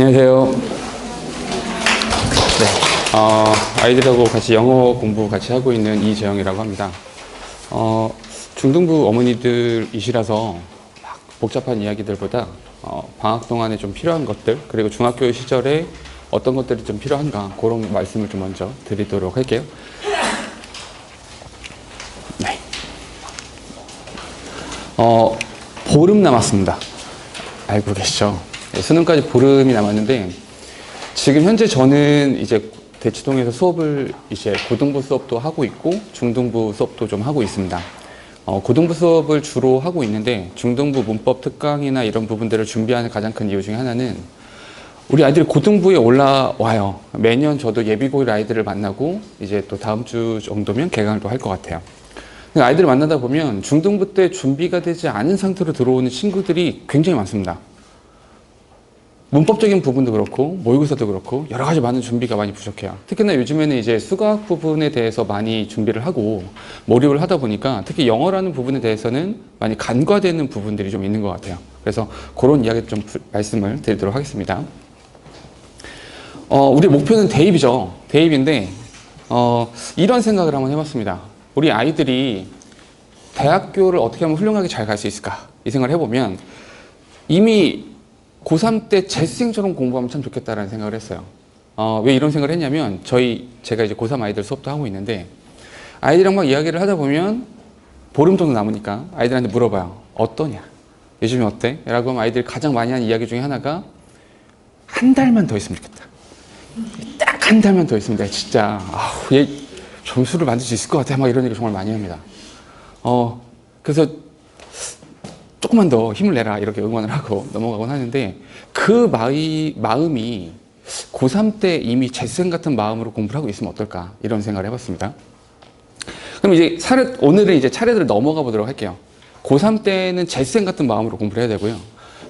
안녕하세요. 네, 아이들하고 같이 영어 공부 같이 하고 있는 이재영이라고 합니다. 중등부 어머니들이시라서 막 복잡한 이야기들보다 방학 동안에 좀 필요한 것들, 그리고 중학교 시절에 어떤 것들이 좀 필요한가, 그런 말씀을 좀 먼저 드리도록 할게요. 네. 보름 남았습니다. 알고 계시죠? 수능까지 보름이 남았는데, 지금 현재 저는 이제 대치동에서 수업을 이제 고등부 수업도 하고 있고 중등부 수업도 좀 하고 있습니다. 고등부 수업을 주로 하고 있는데, 중등부 문법 특강이나 이런 부분들을 준비하는 가장 큰 이유 중에 하나는 우리 아이들이 고등부에 올라와요. 매년 저도 예비고일 아이들을 만나고 이제 또 다음 주 정도면 개강을 또 할 것 같아요. 아이들을 만나다 보면 중등부 때 준비가 되지 않은 상태로 들어오는 친구들이 굉장히 많습니다. 문법적인 부분도 그렇고 모의고사도 그렇고 여러 가지 많은 준비가 많이 부족해요. 특히나 요즘에는 이제 수학 부분에 대해서 많이 준비를 하고 몰입을 하다 보니까 특히 영어라는 부분에 대해서는 많이 간과되는 부분들이 좀 있는 것 같아요. 그래서 그런 이야기 좀 말씀을 드리도록 하겠습니다. 우리 목표는 대입이죠. 대입인데 이런 생각을 한번 해봤습니다. 우리 아이들이 대학교를 어떻게 하면 훌륭하게 잘 갈 수 있을까, 이 생각을 해보면 이미 고3 때 재수생처럼 공부하면 참 좋겠다라는 생각을 했어요. 왜 이런 생각을 했냐면, 제가 이제 고3 아이들 수업도 하고 있는데, 아이들이랑 막 이야기를 하다 보면 보름 정도 남으니까 아이들한테 물어봐요. 어떠냐? 요즘에 어때? 라고 하면 아이들이 가장 많이 하는 이야기 중에 하나가 한 달만 더 있으면 좋겠다. 딱 한 달만 더 있으면 내가 진짜 얘 점수를 만들 수 있을 것 같아. 막 이런 얘기 정말 많이 합니다. 그래서 조금만 더 힘을 내라, 이렇게 응원을 하고 넘어가곤 하는데, 그 마음이 고3 때 이미 재수생 같은 마음으로 공부를 하고 있으면 어떨까, 이런 생각을 해봤습니다. 그럼 이제 오늘은 이제 차례대로 넘어가 보도록 할게요. 고3 때는 재수생 같은 마음으로 공부를 해야 되고요.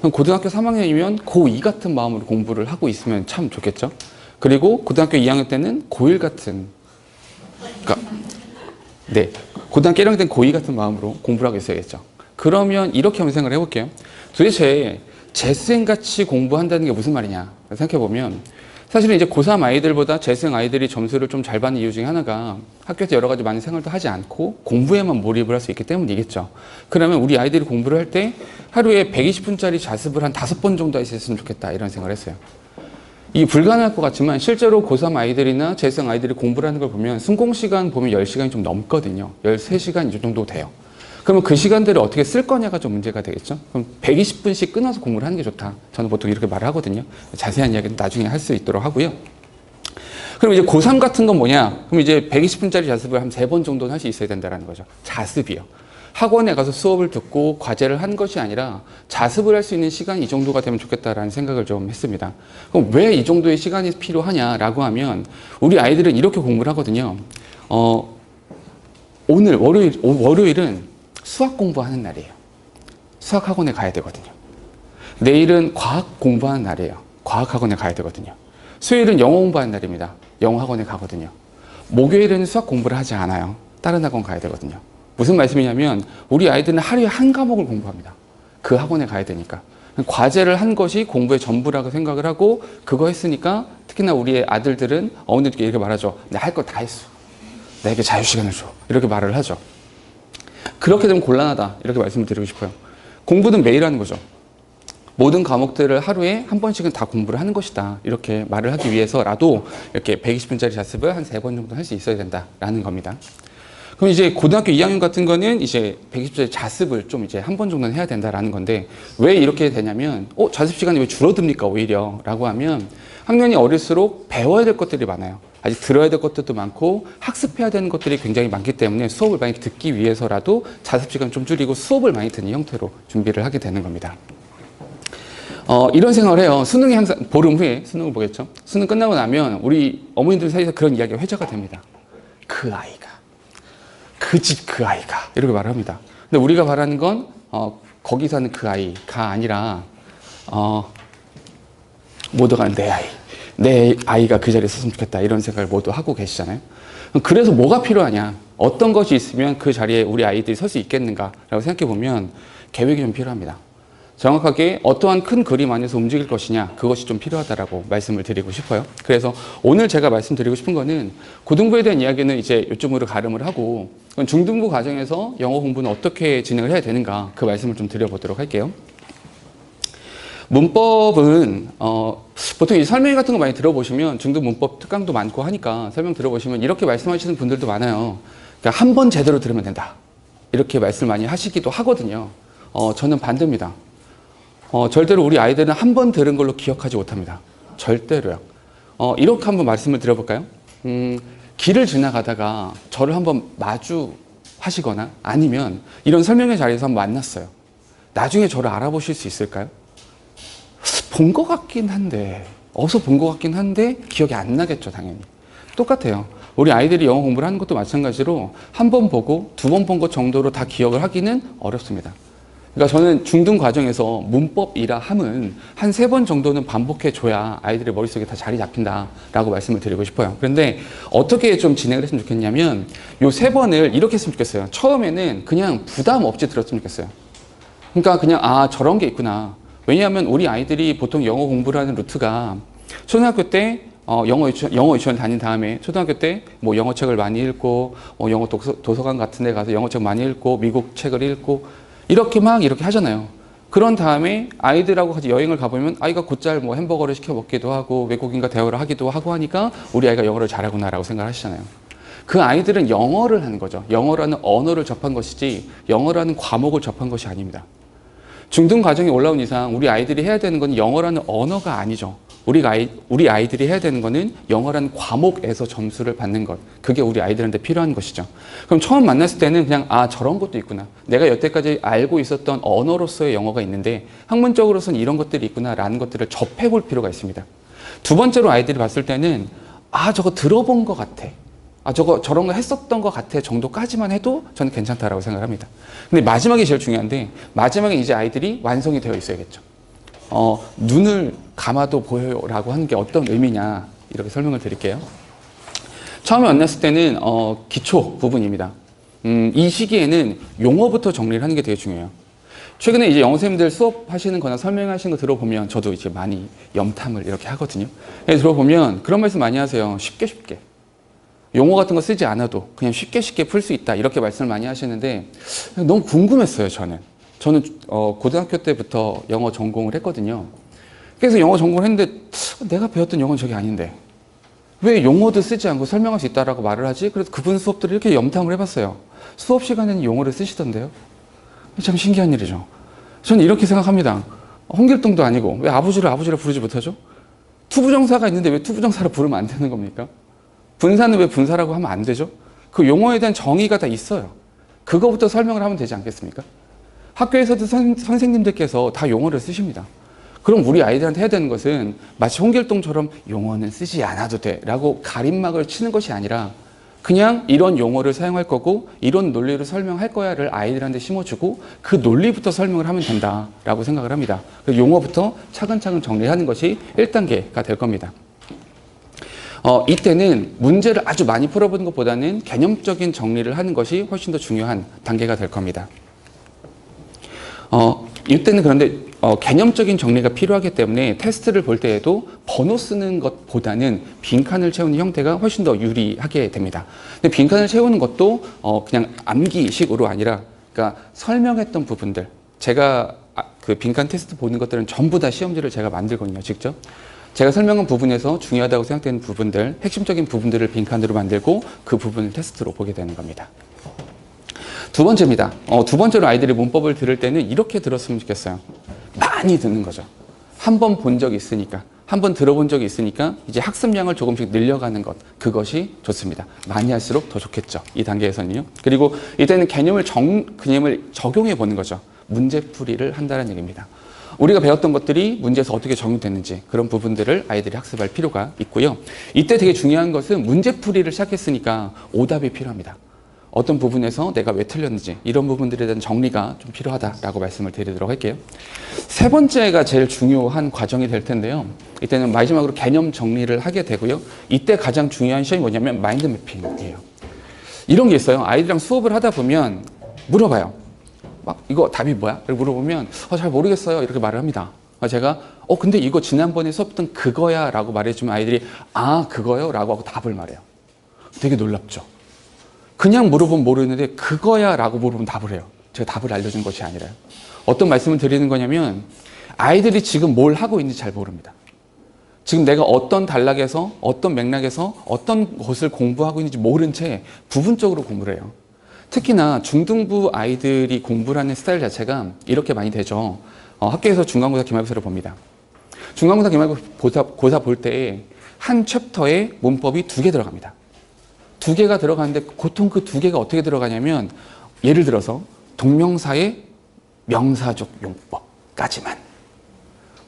그럼 고등학교 3학년이면 고2 같은 마음으로 공부를 하고 있으면 참 좋겠죠. 그리고 고등학교 2학년 때는 고1 같은, 고등학교 1학년 때는 고2 같은 마음으로 공부를 하고 있어야겠죠. 그러면 이렇게 한번 생각을 해볼게요. 도대체 재수생같이 공부한다는 게 무슨 말이냐 생각해보면, 사실은 이제 고3 아이들보다 재수생 아이들이 점수를 좀 잘 받는 이유 중에 하나가 학교에서 여러 가지 많은 생활도 하지 않고 공부에만 몰입을 할 수 있기 때문이겠죠. 그러면 우리 아이들이 공부를 할 때 하루에 120분짜리 자습을 한 5번 정도 했으면 좋겠다, 이런 생각을 했어요. 이게 불가능할 것 같지만 실제로 고3 아이들이나 재수생 아이들이 공부를 하는 걸 보면 순공시간 보면 10시간이 좀 넘거든요. 13시간 이 정도 돼요. 그러면 그 시간들을 어떻게 쓸 거냐가 좀 문제가 되겠죠. 그럼 120분씩 끊어서 공부를 하는 게 좋다, 저는 보통 이렇게 말을 하거든요. 자세한 이야기는 나중에 할 수 있도록 하고요. 그럼 이제 고3 같은 건 뭐냐? 그럼 이제 120분짜리 자습을 한 3번 정도는 할 수 있어야 된다는 거죠. 자습이요. 학원에 가서 수업을 듣고 과제를 한 것이 아니라 자습을 할 수 있는 시간이 이 정도가 되면 좋겠다라는 생각을 좀 했습니다. 그럼 왜 이 정도의 시간이 필요하냐라고 하면, 우리 아이들은 이렇게 공부를 하거든요. 오늘 월요일은 수학 공부하는 날이에요. 수학 학원에 가야 되거든요. 내일은 과학 공부하는 날이에요. 과학 학원에 가야 되거든요. 수요일은 영어 공부하는 날입니다. 영어 학원에 가거든요. 목요일은 수학 공부를 하지 않아요. 다른 학원 가야 되거든요. 무슨 말씀이냐면, 우리 아이들은 하루에 한 과목을 공부합니다. 그 학원에 가야 되니까. 과제를 한 것이 공부의 전부라고 생각을 하고, 그거 했으니까 특히나 우리의 아들들은 어머니들께 이렇게 말하죠. 내가 할 거 다 했어. 내게 자유시간을 줘. 이렇게 말을 하죠. 그렇게 되면 곤란하다, 이렇게 말씀을 드리고 싶어요. 공부는 매일 하는 거죠. 모든 과목들을 하루에 한 번씩은 다 공부를 하는 것이다, 이렇게 말을 하기 위해서라도 이렇게 120분짜리 자습을 한 3번 정도 할 수 있어야 된다라는 겁니다. 그럼 이제 고등학교 2학년 같은 거는 이제 120분짜리 자습을 좀 이제 한 번 정도는 해야 된다라는 건데, 왜 이렇게 되냐면, 자습 시간이 왜 줄어듭니까 오히려? 라고 하면, 학년이 어릴수록 배워야 될 것들이 많아요. 아직 들어야 될 것들도 많고 학습해야 되는 것들이 굉장히 많기 때문에 수업을 많이 듣기 위해서라도 자습 시간 좀 줄이고 수업을 많이 듣는 형태로 준비를 하게 되는 겁니다. 이런 생각을 해요. 수능이 항상 보름 후에 수능을 보겠죠. 수능 끝나고 나면 우리 어머님들 사이에서 그런 이야기가 회자가 됩니다. 그 아이가, 그 집 그 아이가, 이렇게 말합니다. 근데 우리가 바라는 건 거기 사는 그 아이가 아니라 모두가 내 아이가 그 자리에 섰으면 좋겠다, 이런 생각을 모두 하고 계시잖아요. 그래서 뭐가 필요하냐, 어떤 것이 있으면 그 자리에 우리 아이들이 설 수 있겠는가라고 생각해 보면 계획이 좀 필요합니다. 정확하게 어떠한 큰 그림 안에서 움직일 것이냐, 그것이 좀 필요하다라고 말씀을 드리고 싶어요. 그래서 오늘 제가 말씀드리고 싶은 거는 고등부에 대한 이야기는 이제 요점으로 가름을 하고 중등부 과정에서 영어 공부는 어떻게 진행을 해야 되는가, 그 말씀을 좀 드려보도록 할게요. 문법은 보통 이 설명 같은 거 많이 들어보시면 중등 문법 특강도 많고 하니까 설명 들어보시면 이렇게 말씀하시는 분들도 많아요. 그러니까 한 번 제대로 들으면 된다, 이렇게 말씀 많이 하시기도 하거든요. 저는 반대입니다. 절대로 우리 아이들은 한 번 들은 걸로 기억하지 못합니다. 절대로요. 이렇게 한번 말씀을 드려볼까요? 길을 지나가다가 저를 한번 마주 하시거나 아니면 이런 설명회 자리에서 한번 만났어요. 나중에 저를 알아보실 수 있을까요? 본 것 같긴 한데, 어디서 본 것 같긴 한데 기억이 안 나겠죠, 당연히. 똑같아요. 우리 아이들이 영어 공부를 하는 것도 마찬가지로 한 번 보고 두 번 본 것 정도로 다 기억을 하기는 어렵습니다. 그러니까 저는 중등 과정에서 문법이라 함은 한 3번 정도는 반복해 줘야 아이들의 머릿속에 다 자리 잡힌다라고 말씀을 드리고 싶어요. 그런데 어떻게 좀 진행을 했으면 좋겠냐면 요 3번을 이렇게 했으면 좋겠어요. 처음에는 그냥 부담 없이 들었으면 좋겠어요. 그러니까 그냥 저런 게 있구나. 왜냐하면 우리 아이들이 보통 영어 공부를 하는 루트가 초등학교 때 영어 유치원 다닌 다음에 초등학교 때 뭐 영어 책을 많이 읽고 영어 도서관 같은 데 가서 영어 책 많이 읽고 미국 책을 읽고 이렇게 하잖아요. 그런 다음에 아이들하고 같이 여행을 가보면 아이가 곧잘 뭐 햄버거를 시켜 먹기도 하고 외국인과 대화를 하기도 하고 하니까 우리 아이가 영어를 잘하구나라고 생각을 하시잖아요. 그 아이들은 영어를 하는 거죠. 영어라는 언어를 접한 것이지 영어라는 과목을 접한 것이 아닙니다. 중등 과정에 올라온 이상 우리 아이들이 해야 되는 건 영어라는 언어가 아니죠. 우리 아이들이 해야 되는 거는 영어라는 과목에서 점수를 받는 것. 그게 우리 아이들한테 필요한 것이죠. 그럼 처음 만났을 때는 그냥 저런 것도 있구나. 내가 여태까지 알고 있었던 언어로서의 영어가 있는데 학문적으로서는 이런 것들이 있구나라는 것들을 접해볼 필요가 있습니다. 두 번째로 아이들이 봤을 때는 저거 들어본 것 같아. 저런 거 했었던 것 같아 정도까지만 해도 저는 괜찮다라고 생각합니다. 근데 마지막이 제일 중요한데 마지막에 이제 아이들이 완성이 되어 있어야겠죠. 눈을 감아도 보여요라고 하는 게 어떤 의미냐, 이렇게 설명을 드릴게요. 처음에 만났을 때는 기초 부분입니다. 이 시기에는 용어부터 정리를 하는 게 되게 중요해요. 최근에 이제 영어 선생님들 수업하시는 거나 설명하시는 거 들어보면 저도 이제 많이 염탐을 이렇게 하거든요. 들어보면 그런 말씀 많이 하세요. 쉽게. 용어 같은 거 쓰지 않아도 그냥 쉽게 풀 수 있다, 이렇게 말씀을 많이 하시는데 너무 궁금했어요. 저는 고등학교 때부터 영어 전공을 했거든요. 그래서 영어 전공을 했는데 내가 배웠던 영어는 저게 아닌데 왜 용어도 쓰지 않고 설명할 수 있다라고 말을 하지? 그래서 그분 수업들을 이렇게 염탐을 해봤어요. 수업 시간에는 용어를 쓰시던데요. 참 신기한 일이죠. 저는 이렇게 생각합니다. 홍길동도 아니고 왜 아버지를 부르지 못하죠? 투부정사가 있는데 왜 투부정사로 부르면 안 되는 겁니까? 분사는 왜 분사라고 하면 안 되죠? 그 용어에 대한 정의가 다 있어요. 그거부터 설명을 하면 되지 않겠습니까? 학교에서도 선생님들께서 다 용어를 쓰십니다. 그럼 우리 아이들한테 해야 되는 것은 마치 홍길동처럼 용어는 쓰지 않아도 돼 라고 가림막을 치는 것이 아니라 그냥 이런 용어를 사용할 거고 이런 논리로 설명할 거야를 아이들한테 심어주고 그 논리부터 설명을 하면 된다라고 생각을 합니다. 그래서 용어부터 차근차근 정리하는 것이 1단계가 될 겁니다. 이때는 문제를 아주 많이 풀어보는 것보다는 개념적인 정리를 하는 것이 훨씬 더 중요한 단계가 될 겁니다. 이때는 그런데 개념적인 정리가 필요하기 때문에 테스트를 볼 때에도 번호 쓰는 것보다는 빈칸을 채우는 형태가 훨씬 더 유리하게 됩니다. 근데 빈칸을 채우는 것도 그냥 암기식으로 아니라 그러니까 설명했던 부분들, 제가 그 빈칸 테스트 보는 것들은 전부 다 시험지를 제가 만들거든요, 직접. 제가 설명한 부분에서 중요하다고 생각되는 부분들, 핵심적인 부분들을 빈칸으로 만들고 그 부분을 테스트로 보게 되는 겁니다. 두 번째입니다. 두 번째로 아이들이 문법을 들을 때는 이렇게 들었으면 좋겠어요. 많이 듣는 거죠. 한 번 본 적이 있으니까, 한 번 들어본 적이 있으니까 이제 학습량을 조금씩 늘려가는 것, 그것이 좋습니다. 많이 할수록 더 좋겠죠. 이 단계에서는요. 그리고 이때는 개념을 적용해 보는 거죠. 문제풀이를 한다는 얘기입니다. 우리가 배웠던 것들이 문제에서 어떻게 적용됐는지 그런 부분들을 아이들이 학습할 필요가 있고요. 이때 되게 중요한 것은 문제풀이를 시작했으니까 오답이 필요합니다. 어떤 부분에서 내가 왜 틀렸는지 이런 부분들에 대한 정리가 좀 필요하다라고 말씀을 드리도록 할게요. 세 번째가 제일 중요한 과정이 될 텐데요. 이때는 마지막으로 개념 정리를 하게 되고요. 이때 가장 중요한 시험이 뭐냐면 마인드 매핑이에요. 이런 게 있어요. 아이들이랑 수업을 하다 보면 물어봐요. 막 이거 답이 뭐야? 이렇게 물어보면 잘 모르겠어요. 이렇게 말을 합니다. 제가 근데 이거 지난번에 수업했던 그거야 라고 말해주면 아이들이 아 그거요? 라고 하고 답을 말해요. 되게 놀랍죠. 그냥 물어보면 모르는데 그거야 라고 물어보면 답을 해요. 제가 답을 알려준 것이 아니라요. 어떤 말씀을 드리는 거냐면 아이들이 지금 뭘 하고 있는지 잘 모릅니다. 지금 내가 어떤 단락에서 어떤 맥락에서 어떤 것을 공부하고 있는지 모른 채 부분적으로 공부를 해요. 특히나 중등부 아이들이 공부를 하는 스타일 자체가 이렇게 많이 되죠. 학교에서 중간고사 기말고사를 봅니다. 중간고사 기말고사 볼 때 한 챕터에 문법이 2개 들어갑니다. 2개가 들어가는데 보통 그 2개가 어떻게 들어가냐면 예를 들어서 동명사의 명사적 용법까지만,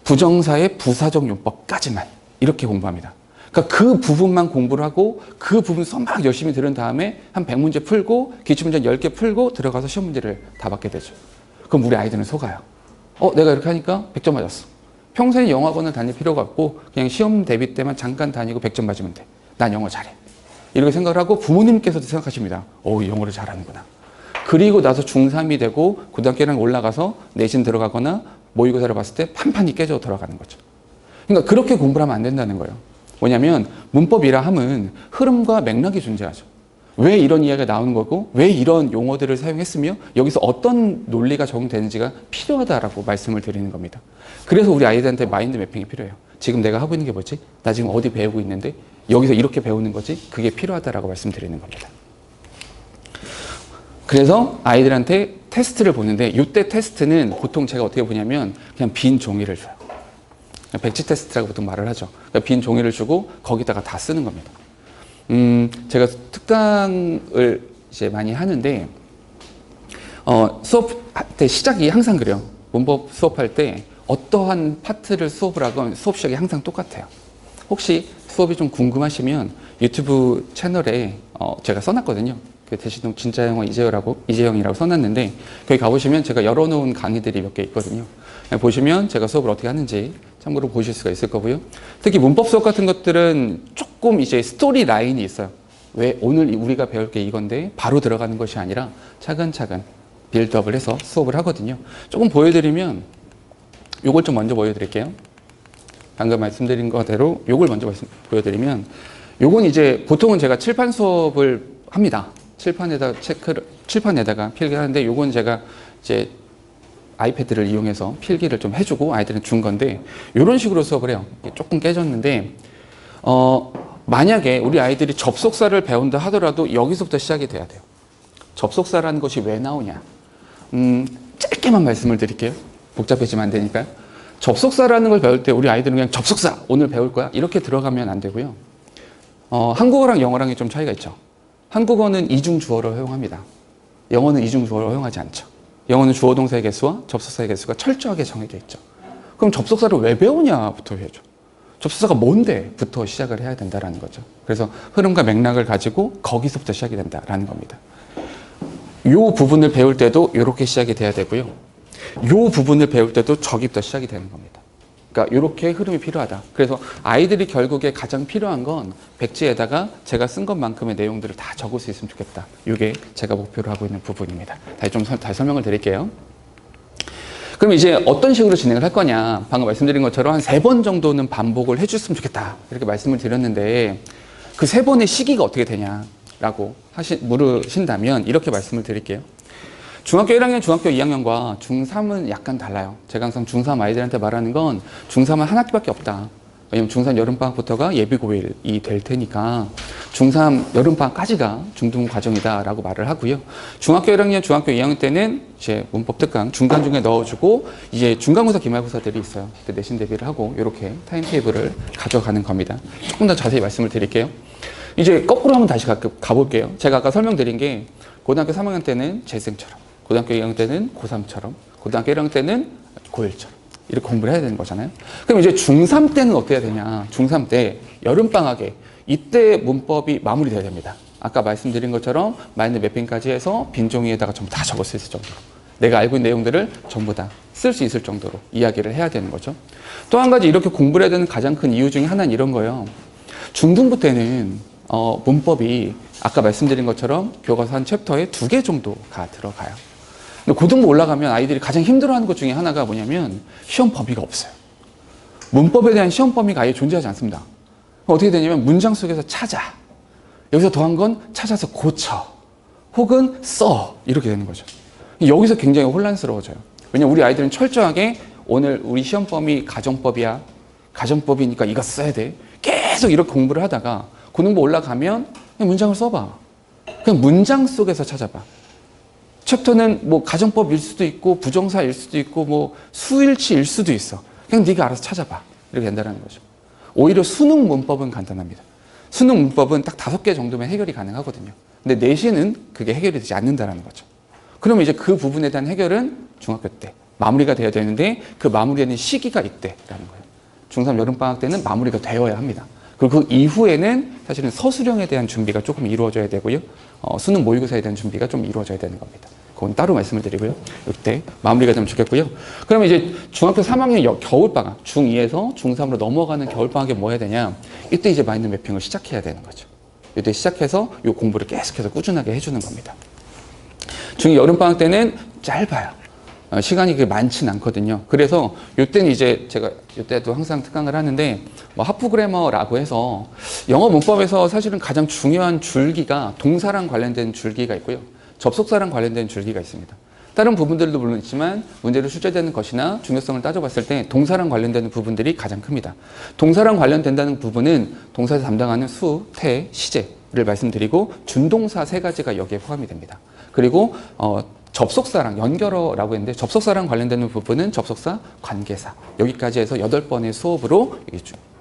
부정사의 부사적 용법까지만 이렇게 공부합니다. 그러니까 그 부분만 공부를 하고 그 부분 수업 막 열심히 들은 다음에 한 100문제 풀고 기출문제 10개 풀고 들어가서 시험 문제를 다 받게 되죠. 그럼 우리 아이들은 속아요. 내가 이렇게 하니까 100점 맞았어. 평소에 영어학원을 다닐 필요가 없고 그냥 시험 대비 때만 잠깐 다니고 100점 맞으면 돼. 난 영어 잘해. 이렇게 생각을 하고 부모님께서도 생각하십니다. 영어를 잘하는구나. 그리고 나서 중3이 되고 고등학교랑 올라가서 내신 들어가거나 모의고사를 봤을 때 판판이 깨져 들어가는 거죠. 그러니까 그렇게 공부를 하면 안 된다는 거예요. 뭐냐면 문법이라 함은 흐름과 맥락이 존재하죠. 왜 이런 이야기가 나오는 거고 왜 이런 용어들을 사용했으며 여기서 어떤 논리가 적용되는지가 필요하다라고 말씀을 드리는 겁니다. 그래서 우리 아이들한테 마인드 매핑이 필요해요. 지금 내가 하고 있는 게 뭐지? 나 지금 어디 배우고 있는데 여기서 이렇게 배우는 거지? 그게 필요하다라고 말씀드리는 겁니다. 그래서 아이들한테 테스트를 보는데 이때 테스트는 보통 제가 어떻게 보냐면 그냥 빈 종이를 줘요. 백지 테스트라고 보통 말을 하죠. 그러니까 빈 종이를 주고 거기다가 다 쓰는 겁니다. 제가 특강을 이제 많이 하는데 수업할 때 시작이 항상 그래요. 문법 수업할 때 어떠한 파트를 수업을 하건 수업 시작이 항상 똑같아요. 혹시 수업이 좀 궁금하시면 유튜브 채널에 제가 써놨거든요. 그 대시동 진짜 영어 이재영이라고 써놨는데 거기 가보시면 제가 열어놓은 강의들이 몇 개 있거든요. 보시면 제가 수업을 어떻게 하는지 참고로 보실 수가 있을 거고요. 특히 문법 수업 같은 것들은 조금 이제 스토리 라인이 있어요. 왜 오늘 우리가 배울 게 이건데 바로 들어가는 것이 아니라 차근차근 빌드업을 해서 수업을 하거든요. 조금 보여드리면 요걸 좀 먼저 보여드릴게요. 방금 말씀드린 거대로 요걸 먼저 보여드리면 요건 이제 보통은 제가 칠판 수업을 합니다. 칠판에다가 필기를 하는데 요건 제가 이제 아이패드를 이용해서 필기를 좀 해주고 아이들은 준 건데 이런 식으로 수업을 해요. 조금 깨졌는데 만약에 우리 아이들이 접속사를 배운다 하더라도 여기서부터 시작이 돼야 돼요. 접속사라는 것이 왜 나오냐? 짧게만 말씀을 드릴게요. 복잡해지면 안 되니까요. 접속사라는 걸 배울 때 우리 아이들은 그냥 접속사 오늘 배울 거야 이렇게 들어가면 안 되고요. 한국어랑 영어랑이 좀 차이가 있죠. 한국어는 이중주어를 허용합니다. 영어는 이중주어를 허용하지 않죠. 영어는 주어 동사의 개수와 접속사의 개수가 철저하게 정해져 있죠. 그럼 접속사를 왜 배우냐부터 해야죠. 접속사가 뭔데? 부터 시작을 해야 된다는 거죠. 그래서 흐름과 맥락을 가지고 거기서부터 시작이 된다라는 겁니다. 이 부분을 배울 때도 이렇게 시작이 돼야 되고요. 이 부분을 배울 때도 저기부터 시작이 되는 겁니다. 그러니까 이렇게 흐름이 필요하다. 그래서 아이들이 결국에 가장 필요한 건 백지에다가 제가 쓴 것만큼의 내용들을 다 적을 수 있으면 좋겠다. 이게 제가 목표로 하고 있는 부분입니다. 다시 설명을 드릴게요. 그럼 이제 어떤 식으로 진행을 할 거냐. 방금 말씀드린 것처럼 한 3번 정도는 반복을 해줬으면 좋겠다. 이렇게 말씀을 드렸는데 그 3번의 시기가 어떻게 되냐라고 물으신다면 이렇게 말씀을 드릴게요. 중학교 1학년, 중학교 2학년과 중3은 약간 달라요. 제가 항상 중3 아이들한테 말하는 건 중3은 한 학기밖에 없다. 왜냐면 중3 여름방학부터가 예비고일이 될 테니까 중3 여름방학까지가 중등 과정이다라고 말을 하고요. 중학교 1학년, 중학교 2학년 때는 이제 문법 특강 중간중에 넣어주고 이제 중간고사, 기말고사들이 있어요. 그때 내신 대비를 하고 이렇게 타임테이블을 가져가는 겁니다. 조금 더 자세히 말씀을 드릴게요. 이제 거꾸로 한번 다시 가볼게요. 제가 아까 설명드린 게 고등학교 3학년 때는 재생처럼 고등학교 2학년 때는 고3처럼, 고등학교 1학년 때는 고1처럼 이렇게 공부를 해야 되는 거잖아요. 그럼 이제 중3 때는 어떻게 해야 되냐? 중3 때 여름방학에 이때 문법이 마무리돼야 됩니다. 아까 말씀드린 것처럼 마인드 매핑까지 해서 빈 종이에다가 전부 다 적을 수 있을 정도로 내가 알고 있는 내용들을 전부 다 쓸 수 있을 정도로 이야기를 해야 되는 거죠. 또 한 가지 이렇게 공부를 해야 되는 가장 큰 이유 중에 하나는 이런 거예요. 중등부 때는 문법이 아까 말씀드린 것처럼 교과서 한 챕터에 2개 정도가 들어가요. 근데 고등부 올라가면 아이들이 가장 힘들어하는 것 중에 하나가 뭐냐면 시험 범위가 없어요. 문법에 대한 시험 범위가 아예 존재하지 않습니다. 어떻게 되냐면 문장 속에서 찾아. 여기서 더한 건 찾아서 고쳐. 혹은 써. 이렇게 되는 거죠. 여기서 굉장히 혼란스러워져요. 왜냐면 우리 아이들은 철저하게 오늘 우리 시험 범위 가정법이야. 가정법이니까 이거 써야 돼. 계속 이렇게 공부를 하다가 고등부 올라가면 그냥 문장을 써봐. 그냥 문장 속에서 찾아봐. 챕터는 뭐 가정법일 수도 있고 부정사일 수도 있고 뭐 수일치일 수도 있어. 그냥 네가 알아서 찾아봐. 이렇게 된다는 거죠. 오히려 수능 문법은 간단합니다. 수능 문법은 딱 5개 정도면 해결이 가능하거든요. 근데 내신은 그게 해결이 되지 않는다는 거죠. 그러면 이제 그 부분에 대한 해결은 중학교 때 마무리가 되어야 되는데 그 마무리되는 시기가 이때라는 거예요. 중3 여름방학 때는 마무리가 되어야 합니다. 그리고 그 이후에는 사실은 서술형에 대한 준비가 조금 이루어져야 되고요. 수능 모의고사에 대한 준비가 좀 이루어져야 되는 겁니다. 그건 따로 말씀을 드리고요. 이때 마무리가 되면 좋겠고요. 그러면 이제 중학교 3학년 겨울방학, 중2에서 중3으로 넘어가는 겨울방학에 뭐 해야 되냐? 이때 이제 마인드 매핑을 시작해야 되는 거죠. 이때 시작해서 이 공부를 계속해서 꾸준하게 해주는 겁니다. 중2 여름방학 때는 짧아요. 시간이 그렇게 많진 않거든요. 그래서 이때는 이제 제가 이때도 항상 특강을 하는데 뭐 하프 그래머라고 해서 영어 문법에서 사실은 가장 중요한 줄기가 동사랑 관련된 줄기가 있고요. 접속사랑 관련된 줄기가 있습니다. 다른 부분들도 물론 있지만 문제로 출제되는 것이나 중요성을 따져봤을 때 동사랑 관련되는 부분들이 가장 큽니다. 동사랑 관련된다는 부분은 동사에서 담당하는 수, 태, 시제를 말씀드리고 준동사 3가지가 여기에 포함이 됩니다. 그리고 접속사랑 연결어라고 했는데 접속사랑 관련되는 부분은 접속사, 관계사 여기까지 해서 8번의 수업으로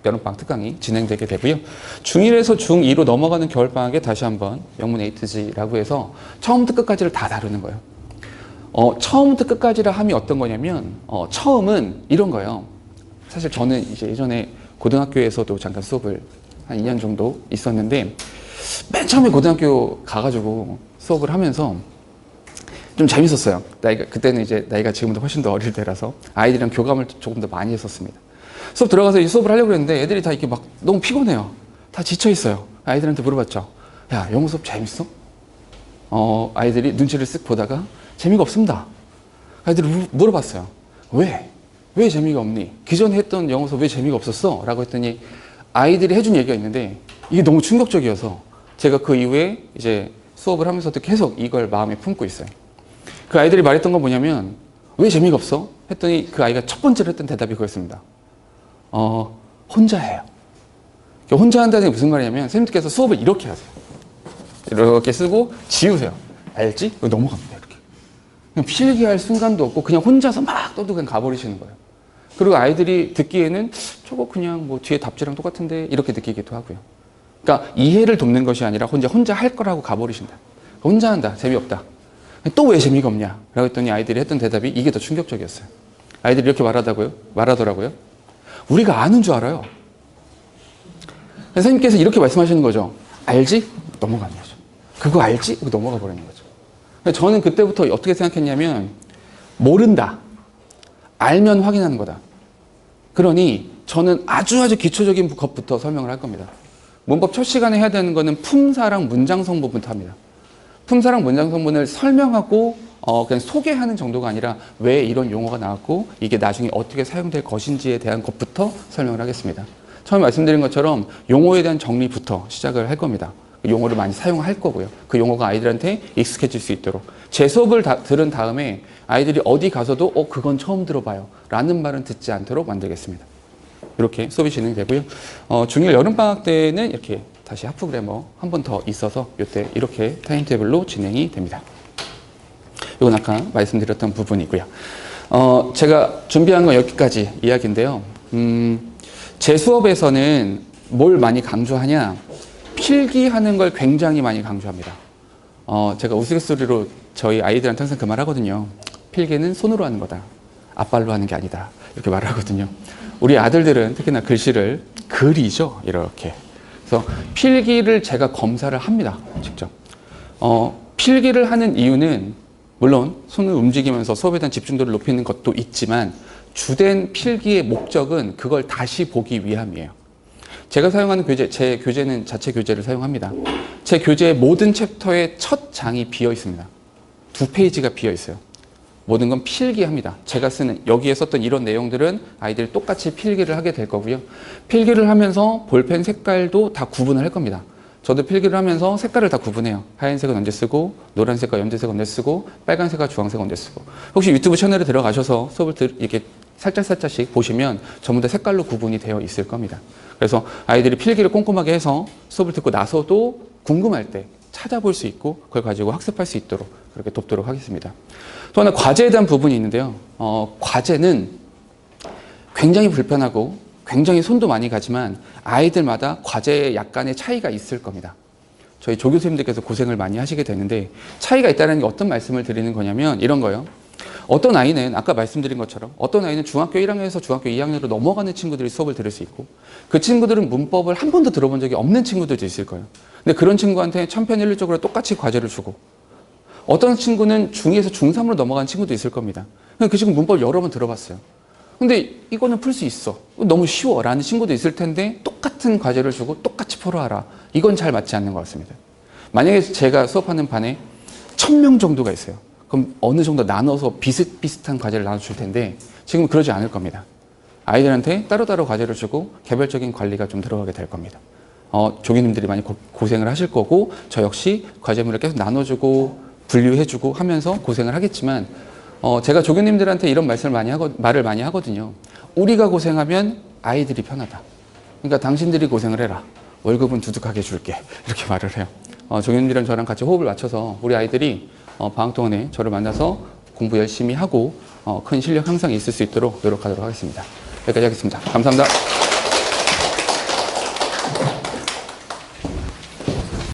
여름방학 특강이 진행되게 되고요. 중1에서 중2로 넘어가는 겨울방학에 다시 한번 영문 A트지라고 해서 처음부터 끝까지를 다 다루는 거예요. 처음부터 끝까지라 함이 어떤 거냐면 처음은 이런 거예요. 사실 저는 이제 예전에 고등학교에서도 잠깐 수업을 한 2년 정도 있었는데 맨 처음에 고등학교 가가지고 수업을 하면서 좀 재밌었어요. 그때는 이제 나이가 지금보다 훨씬 더 어릴 때라서 아이들이랑 교감을 조금 더 많이 했었습니다. 수업 들어가서 이 수업을 하려고 했는데 애들이 다 이렇게 막 너무 피곤해요. 다 지쳐 있어요. 아이들한테 물어봤죠. 야, 영어 수업 재밌어? 아이들이 눈치를 쓱 보다가 재미가 없습니다. 아이들이 물어봤어요. 왜? 왜 재미가 없니? 기존에 했던 영어 수업 왜 재미가 없었어? 라고 했더니 아이들이 해준 얘기가 있는데 이게 너무 충격적이어서 제가 그 이후에 이제 수업을 하면서도 계속 이걸 마음에 품고 있어요. 그 아이들이 말했던 건 뭐냐면 왜 재미가 없어? 했더니 그 아이가 첫 번째로 했던 대답이 그거였습니다. 혼자 해요. 혼자 한다는 게 무슨 말이냐면 선생님께서 수업을 이렇게 하세요. 이렇게 쓰고 지우세요. 알지? 넘어갑니다. 이렇게. 그냥 필기할 순간도 없고 그냥 혼자서 막 떠도 그냥 가버리시는 거예요. 그리고 아이들이 듣기에는 저거 그냥 뭐 뒤에 답지랑 똑같은데 이렇게 느끼기도 하고요. 그러니까 이해를 돕는 것이 아니라 혼자 할 거라고 가버리신다. 혼자 한다. 재미없다. 또 왜 재미가 없냐? 라고 했더니 아이들이 했던 대답이 이게 더 충격적이었어요. 아이들이 이렇게 말하더라고요. 우리가 아는 줄 알아요. 선생님께서 이렇게 말씀하시는 거죠. 알지? 넘어가는 거죠. 그거 알지? 넘어가 버리는 거죠. 저는 그때부터 어떻게 생각했냐면 모른다. 알면 확인하는 거다. 그러니 저는 아주 기초적인 것부터 설명을 할 겁니다. 문법 첫 시간에 해야 되는 거는 품사랑 문장 성분부터 합니다. 품사랑 문장 성분을 설명하고 그냥 소개하는 정도가 아니라 왜 이런 용어가 나왔고 이게 나중에 어떻게 사용될 것인지에 대한 것부터 설명을 하겠습니다. 처음에 말씀드린 것처럼 용어에 대한 정리부터 시작을 할 겁니다. 용어를 많이 사용할 거고요. 그 용어가 아이들한테 익숙해질 수 있도록 제 수업을 들은 다음에 아이들이 어디 가서도 그건 처음 들어봐요 라는 말은 듣지 않도록 만들겠습니다. 이렇게 수업이 진행되고요. 중1 여름방학 때는 이렇게 다시 하프 그래머 한 번 더 있어서 이때 이렇게 타임테이블로 진행이 됩니다. 이건 아까 말씀드렸던 부분이고요. 제가 준비한 건 여기까지 이야기인데요. 제 수업에서는 뭘 많이 강조하냐? 필기하는 걸 굉장히 많이 강조합니다. 제가 우스갯소리로 저희 아이들한테 항상 그 말 하거든요. 필기는 손으로 하는 거다. 앞발로 하는 게 아니다. 이렇게 말을 하거든요. 우리 아들들은 특히나 글씨를 그리죠. 이렇게. 그래서 필기를 제가 검사를 합니다. 직접. 필기를 하는 이유는 물론 손을 움직이면서 수업에 대한 집중도를 높이는 것도 있지만 주된 필기의 목적은 그걸 다시 보기 위함이에요. 제가 사용하는 교재, 제 교재는 자체 교재를 사용합니다. 제 교재의 모든 챕터의 첫 장이 비어 있습니다. 2페이지가 비어 있어요. 모든 건 필기합니다. 제가 쓰는 여기에 썼던 이런 내용들은 아이들이 똑같이 필기를 하게 될 거고요. 필기를 하면서 볼펜 색깔도 다 구분을 할 겁니다. 저도 필기를 하면서 색깔을 다 구분해요. 하얀색은 언제 쓰고, 노란색과 연두색 언제 쓰고, 빨간색과 주황색 언제 쓰고. 혹시 유튜브 채널에 들어가셔서 수업을 이렇게 살짝씩 보시면 전부 다 색깔로 구분이 되어 있을 겁니다. 그래서 아이들이 필기를 꼼꼼하게 해서 수업을 듣고 나서도 궁금할 때 찾아볼 수 있고 그걸 가지고 학습할 수 있도록 그렇게 돕도록 하겠습니다. 또 하나 과제에 대한 부분이 있는데요. 과제는 굉장히 불편하고 굉장히 손도 많이 가지만 아이들마다 과제에 약간의 차이가 있을 겁니다. 저희 조교수님들께서 고생을 많이 하시게 되는데 차이가 있다는 게 어떤 말씀을 드리는 거냐면 이런 거예요. 어떤 아이는 아까 말씀드린 것처럼 어떤 아이는 중학교 1학년에서 중학교 2학년으로 넘어가는 친구들이 수업을 들을 수 있고 그 친구들은 문법을 한 번도 들어본 적이 없는 친구들도 있을 거예요. 근데 그런 친구한테 천편일률적으로 똑같이 과제를 주고 어떤 친구는 중2에서 중3으로 넘어간 친구도 있을 겁니다. 그 친구 문법 여러 번 들어봤어요. 근데 이거는 풀 수 있어. 너무 쉬워. 라는 친구도 있을 텐데 똑같은 과제를 주고 똑같이 풀어라. 이건 잘 맞지 않는 것 같습니다. 만약에 제가 수업하는 반에 1000명 정도가 있어요. 그럼 어느 정도 나눠서 비슷비슷한 과제를 나눠줄 텐데 지금은 그러지 않을 겁니다. 아이들한테 따로따로 과제를 주고 개별적인 관리가 좀 들어가게 될 겁니다. 조교님들이 많이 고생을 하실 거고 저 역시 과제물을 계속 나눠주고 분류해주고 하면서 고생을 하겠지만 제가 조교님들한테 이런 말을 많이 하거든요. 우리가 고생하면 아이들이 편하다. 그러니까 당신들이 고생을 해라. 월급은 두둑하게 줄게. 이렇게 말을 해요. 조교님들이랑 저랑 같이 호흡을 맞춰서 우리 아이들이 방학 동안에 저를 만나서 공부 열심히 하고 큰 실력 향상이 있을 수 있도록 노력하도록 하겠습니다. 여기까지 하겠습니다. 감사합니다.